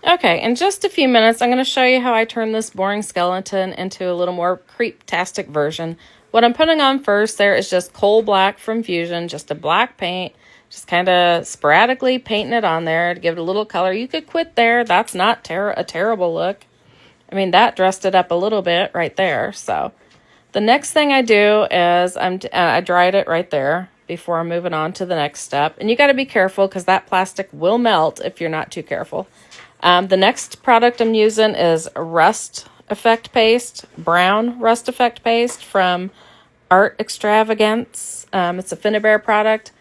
Okay, in just a few minutes, I'm going to show you how I turn this boring skeleton into a little more creep-tastic version. What I'm putting on first there is just coal black from Fusion, just a black paint, just kind of sporadically painting it on there to give it a little color. You could quit there. That's not a terrible look. I mean, that dressed it up a little bit right there. So the next thing I do is I dried it right there before I'm moving on to the next step. And you got to be careful because that plastic will melt if you're not too careful. The next product I'm using is Rust Effect Paste, Brown Rust Effect Paste from Art Extravagance. It's a Finnabair product.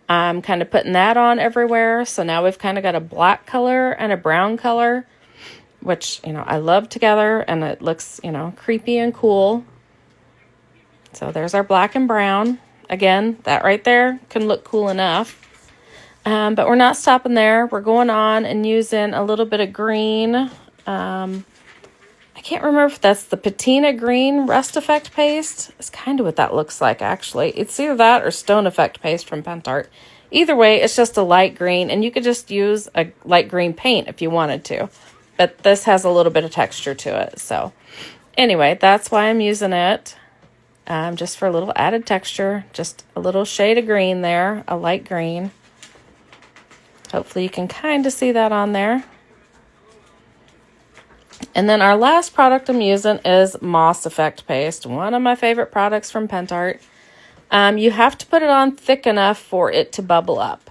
I'm kind of putting that on everywhere. So now we've kind of got a black color and a brown color, which, I love together, and it looks, creepy and cool. So there's our black and brown. Again, that right there can look cool enough. But we're not stopping there. We're going on and using a little bit of green. I can't remember if that's the Patina Green Rust Effect Paste. It's kind of what that looks like, actually. It's either that or Stone Effect Paste from Pentart. Either way, it's just a light green, and you could just use a light green paint if you wanted to. But this has a little bit of texture to it. So anyway, that's why I'm using it. Just for a little added texture. Just a little shade of green there, a light green. Hopefully you can kind of see that on there. And then our last product I'm using is Moss Effect Paste, one of my favorite products from Pentart. You have to put it on thick enough for it to bubble up.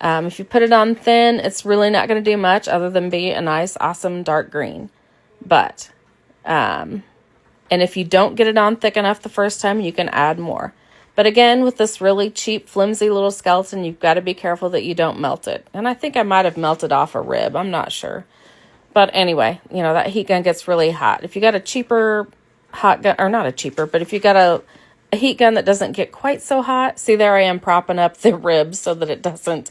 If you put it on thin, it's really not going to do much other than be a nice, awesome dark green. But, and if you don't get it on thick enough the first time, you can add more. But again, with this really cheap, flimsy little skeleton, you've got to be careful that you don't melt it. And I think I might have melted off a rib. I'm not sure. But anyway, that heat gun gets really hot. If you got a cheaper hot gun, or not a cheaper, but if you got a heat gun that doesn't get quite so hot, see there I am propping up the ribs so that it doesn't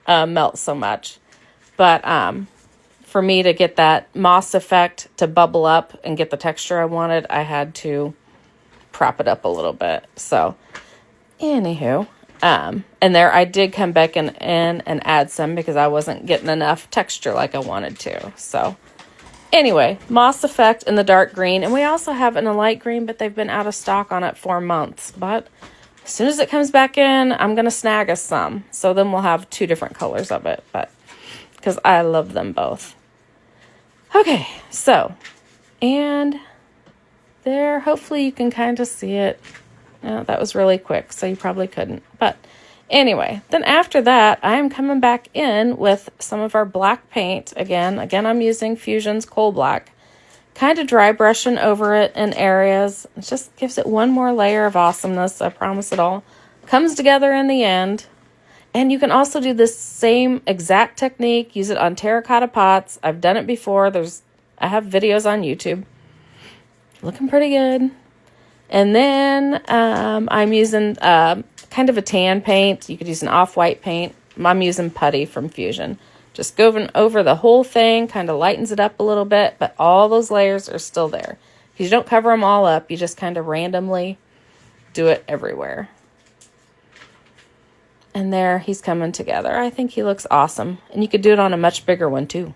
melt so much. But for me to get that moss effect to bubble up and get the texture I wanted, I had to prop it up a little bit. So anywho, and there I did come back in and add some because I wasn't getting enough texture like I wanted to. So anyway, Moss Effect in the dark green. And we also have in a light green, but they've been out of stock on it for months. But as soon as it comes back in, I'm going to snag us some. So then we'll have two different colors of it, but because I love them both. Okay, so, and there, hopefully you can kind of see it. That was really quick, so you probably couldn't. But anyway, then after that, I'm coming back in with some of our black paint. Again, I'm using Fusion's Coal Black. Kind of dry brushing over it in areas. It just gives it one more layer of awesomeness. I promise it all comes together in the end. And you can also do this same exact technique. Use it on terracotta pots. I've done it before. I have videos on YouTube. Looking pretty good. And then I'm using kind of a tan paint. You could use an off-white paint. I'm using Putty from Fusion. Just going over the whole thing, kind of lightens it up a little bit, but all those layers are still there. You don't cover them all up. You just kind of randomly do it everywhere. And there, he's coming together. I think he looks awesome. And you could do it on a much bigger one, too.